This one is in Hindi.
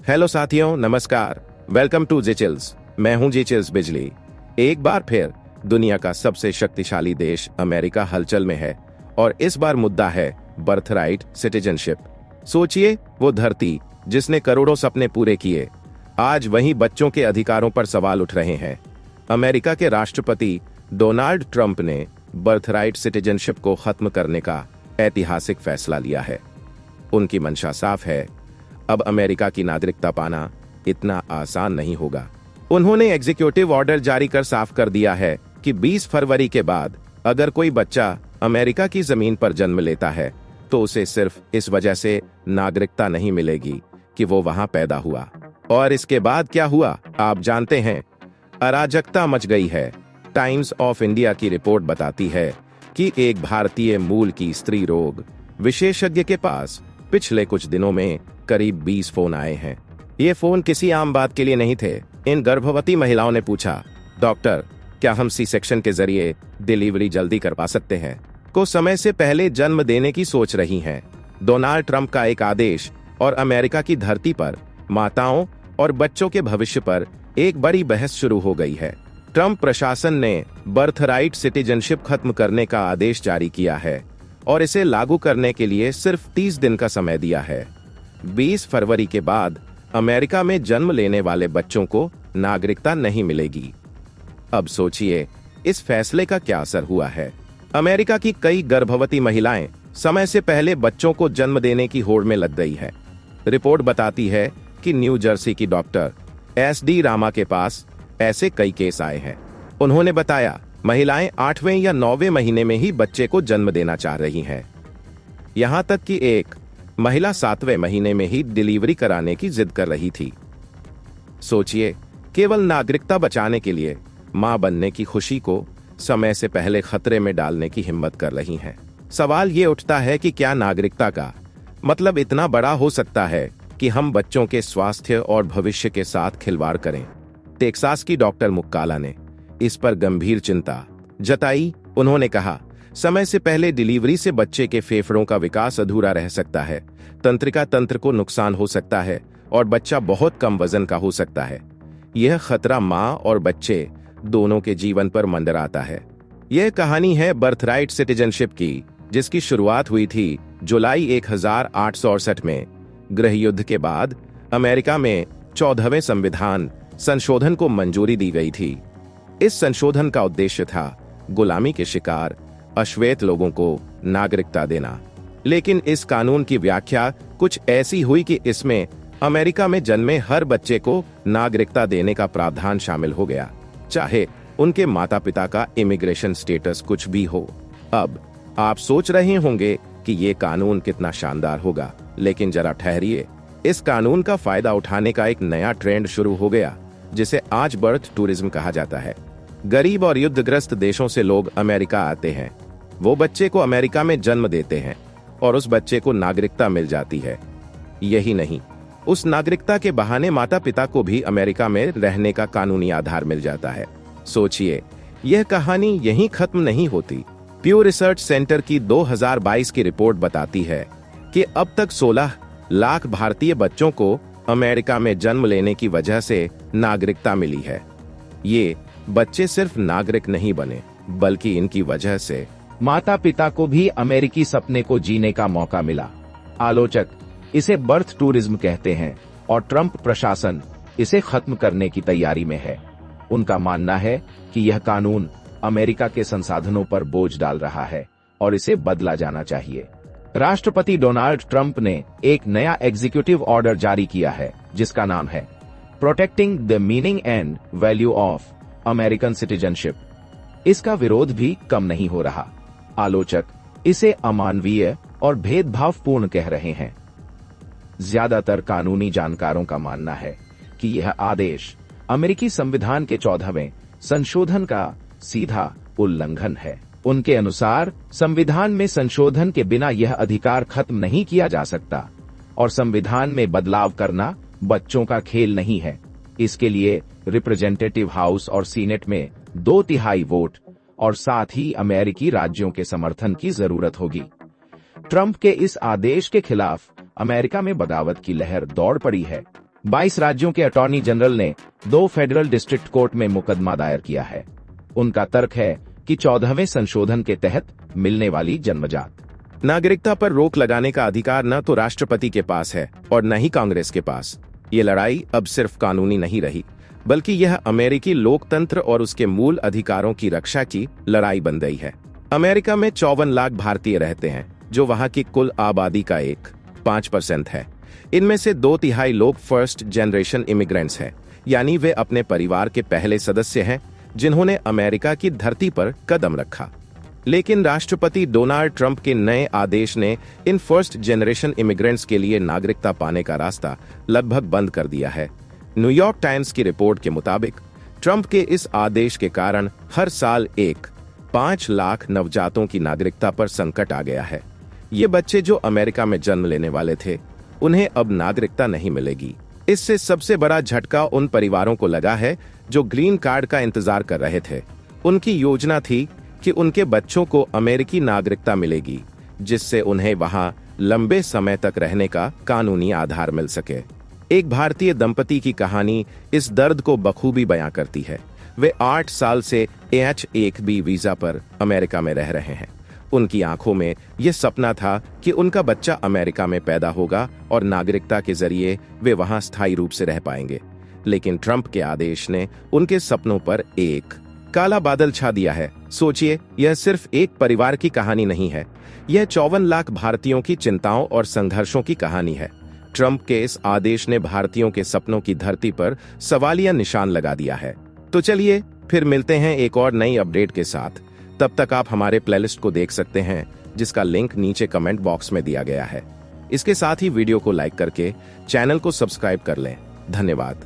हेलो साथियों, नमस्कार। वेलकम टू जेचिल्स। मैं हूं जेचिल्स बिजली। एक बार फिर दुनिया का सबसे शक्तिशाली देश अमेरिका हलचल में है और इस बार मुद्दा है बर्थराइट सिटीजनशिप। सोचिए, वो धरती जिसने करोड़ों सपने पूरे किए, आज वहीं बच्चों के अधिकारों पर सवाल उठ रहे हैं। अमेरिका के राष्ट्रपति डोनाल्ड ट्रंप ने बर्थराइट सिटीजनशिप को खत्म करने का ऐतिहासिक फैसला लिया है। उनकी मंशा साफ है, अब अमेरिका की नागरिकता पाना इतना आसान नहीं होगा। उन्होंने एग्जीक्यूटिव ऑर्डर जारी कर साफ कर दिया है कि 20 फरवरी के बाद अगर कोई बच्चा अमेरिका की जमीन पर जन्म लेता है तो उसे सिर्फ इस वजह से नागरिकता नहीं मिलेगी कि वो वहां पैदा हुआ। और इसके बाद क्या हुआ आप जानते हैं? अराजकता मच गई है। टाइम्स ऑफ इंडिया की रिपोर्ट बताती है कि एक भारतीय मूल की स्त्री रोग विशेषज्ञ के पास पिछले कुछ दिनों में करीब 20 फोन आए हैं। ये फोन किसी आम बात के लिए नहीं थे। इन गर्भवती महिलाओं ने पूछा, डॉक्टर, क्या हम सी सेक्शन के जरिए डिलीवरी जल्दी करवा सकते हैं? को समय से पहले जन्म देने की सोच रही हैं। डोनाल्ड ट्रंप का एक आदेश और अमेरिका की धरती पर माताओं और बच्चों के भविष्य पर एक बड़ी बहस शुरू हो गई है। ट्रंप प्रशासन ने बर्थराइट सिटीजनशिप खत्म करने का आदेश जारी किया है और इसे लागू करने के लिए सिर्फ 30 दिन का समय दिया है। 20 फरवरी के बाद अमेरिका में जन्म लेने वाले बच्चों को नागरिकता नहीं मिलेगी। अब सोचिए, इस फैसले का क्या असर हुआ है। अमेरिका की कई गर्भवती महिलाएं समय से पहले बच्चों को जन्म देने की होड़ में लग गई है। रिपोर्ट बताती है कि न्यू जर्सी की डॉक्टर SD रामा के पास ऐसे कई केस आए हैं। उन्होंने बताया, महिलाएं 8वें या 9वें महीने में ही बच्चे को जन्म देना चाह रही हैं। यहां तक कि एक महिला 7वें महीने में ही डिलीवरी कराने की जिद कर रही थी। सोचिए, केवल नागरिकता बचाने के लिए मां बनने की खुशी को समय से पहले खतरे में डालने की हिम्मत कर रही हैं। सवाल ये उठता है कि क्या नागरिकता का मतलब इतना बड़ा हो सकता है कि हम बच्चों के स्वास्थ्य और भविष्य के साथ खिलवाड़ करें? टेक्सास की डॉक्टर मुक्काला ने इस पर गंभीर चिंता जताई। उन्होंने कहा, समय से पहले डिलीवरी से बच्चे के फेफड़ों का विकास अधूरा रह सकता है, तंत्रिका तंत्र को नुकसान हो सकता है और बच्चा बहुत कम वजन का हो सकता है। यह खतरा मां और बच्चे दोनों के जीवन पर मंडराता है। यह कहानी है बर्थराइट सिटीजनशिप की, जिसकी शुरुआत हुई थी जुलाई 1868 में। गृह युद्ध के बाद अमेरिका में 14वें संविधान संशोधन को मंजूरी दी गई थी। इस संशोधन का उद्देश्य था गुलामी के शिकार अश्वेत लोगों को नागरिकता देना। लेकिन इस कानून की व्याख्या कुछ ऐसी हुई कि इसमें अमेरिका में जन्मे हर बच्चे को नागरिकता देने का प्रावधान शामिल हो गया, चाहे उनके माता पिता का इमिग्रेशन स्टेटस कुछ भी हो। अब आप सोच रहे होंगे कि ये कानून कितना शानदार होगा, लेकिन जरा ठहरिए। इस कानून का फायदा उठाने का एक नया ट्रेंड शुरू हो गया, जिसे आज बर्थ टूरिज्म कहा जाता है। गरीब और युद्धग्रस्त देशों से लोग अमेरिका आते हैं, वो बच्चे को अमेरिका में जन्म देते हैं और उस बच्चे को नागरिकता मिल जाती है। यही नहीं, उस नागरिकता के बहाने माता पिता को भी अमेरिका में रहने का कानूनी आधार मिल जाता है। सोचिए, यह कहानी यहीं खत्म नहीं होती। प्यू रिसर्च सेंटर की 2022 की रिपोर्ट बताती है कि अब तक 16 लाख भारतीय बच्चों को अमेरिका में जन्म लेने की वजह से नागरिकता मिली है। ये बच्चे सिर्फ नागरिक नहीं बने, बल्कि इनकी वजह से माता पिता को भी अमेरिकी सपने को जीने का मौका मिला। आलोचक इसे बर्थ टूरिज्म कहते हैं और ट्रंप प्रशासन इसे खत्म करने की तैयारी में है। उनका मानना है कि यह कानून अमेरिका के संसाधनों पर बोझ डाल रहा है और इसे बदला जाना चाहिए। राष्ट्रपति डोनाल्ड ट्रंप ने एक नया एग्जीक्यूटिव ऑर्डर जारी किया है, जिसका नाम है protecting the meaning and value of American citizenship. इसका विरोध भी कम नहीं हो रहा। आलोचक इसे अमानवीय और भेदभावपूर्ण कह रहे हैं। ज्यादातर कानूनी जानकारों का मानना है कि यह आदेश अमेरिकी संविधान के 14वें संशोधन का सीधा उल्लंघन है। उनके अनुसार संविधान में संशोधन के बिना यह अधिकार खत्म नहीं किया जा सकता और संविधान में बदलाव करना बच्चों का खेल नहीं है। इसके लिए रिप्रेजेंटेटिव हाउस और सीनेट में 2/3 वोट और साथ ही अमेरिकी राज्यों के समर्थन की जरूरत होगी। ट्रंप के इस आदेश के खिलाफ अमेरिका में बगावत की लहर दौड़ पड़ी है। 22 राज्यों के अटॉर्नी जनरल ने 2 फेडरल डिस्ट्रिक्ट कोर्ट में मुकदमा दायर किया है। उनका तर्क है कि 14वें संशोधन के तहत मिलने वाली जन्मजात नागरिकता पर रोक लगाने का अधिकार न तो राष्ट्रपति के पास है और न ही कांग्रेस के पास। ये लड़ाई अब सिर्फ कानूनी नहीं रही, बल्कि यह अमेरिकी लोकतंत्र और उसके मूल अधिकारों की रक्षा की लड़ाई बन गई है। अमेरिका में 54 लाख भारतीय रहते हैं, जो वहां की कुल आबादी का 5% है। इनमें से 2/3 लोग फर्स्ट जनरेशन इमिग्रेंट्स हैं, यानी वे अपने परिवार के पहले सदस्य हैं जिन्होंने अमेरिका की धरती पर कदम रखा। लेकिन राष्ट्रपति डोनाल्ड ट्रंप के नए आदेश ने इन फर्स्ट जनरेशन इमिग्रेंट्स के लिए नागरिकता पाने का रास्ता लगभग बंद कर दिया है। न्यूयॉर्क टाइम्स की रिपोर्ट के मुताबिक ट्रंप के इस आदेश के कारण हर साल 5 लाख नवजातों की नागरिकता पर संकट आ गया है। ये बच्चे जो अमेरिका में जन्म लेने वाले थे, उन्हें अब नागरिकता नहीं मिलेगी। इससे सबसे बड़ा झटका उन परिवारों को लगा है जो ग्रीन कार्ड का इंतजार कर रहे थे। उनकी योजना थी कि उनके बच्चों को अमेरिकी नागरिकता मिलेगी, जिससे उन्हें वहां लंबे समय तक रहने का कानूनी आधार मिल सके। एक भारतीय दंपति की कहानी इस दर्द को बखूबी बयां करती है। वे 8 साल से H-1B वीजा पर अमेरिका में रह रहे हैं। उनकी आंखों में यह सपना था कि उनका बच्चा अमेरिका में पैदा होगा और नागरिकता के जरिए वे वहां स्थायी रूप से रह पाएंगे। लेकिन ट्रंप के आदेश ने उनके सपनों पर एक काला बादल छा दिया है। सोचिए, यह सिर्फ एक परिवार की कहानी नहीं है, यह 54 लाख भारतीयों की चिंताओं और संघर्षों की कहानी है। ट्रंप के इस आदेश ने भारतीयों के सपनों की धरती पर सवालिया निशान लगा दिया है। तो चलिए फिर मिलते हैं एक और नई अपडेट के साथ। तब तक आप हमारे प्लेलिस्ट को देख सकते हैं, जिसका लिंक नीचे कमेंट बॉक्स में दिया गया है। इसके साथ ही वीडियो को लाइक करके चैनल को सब्सक्राइब कर लें। धन्यवाद।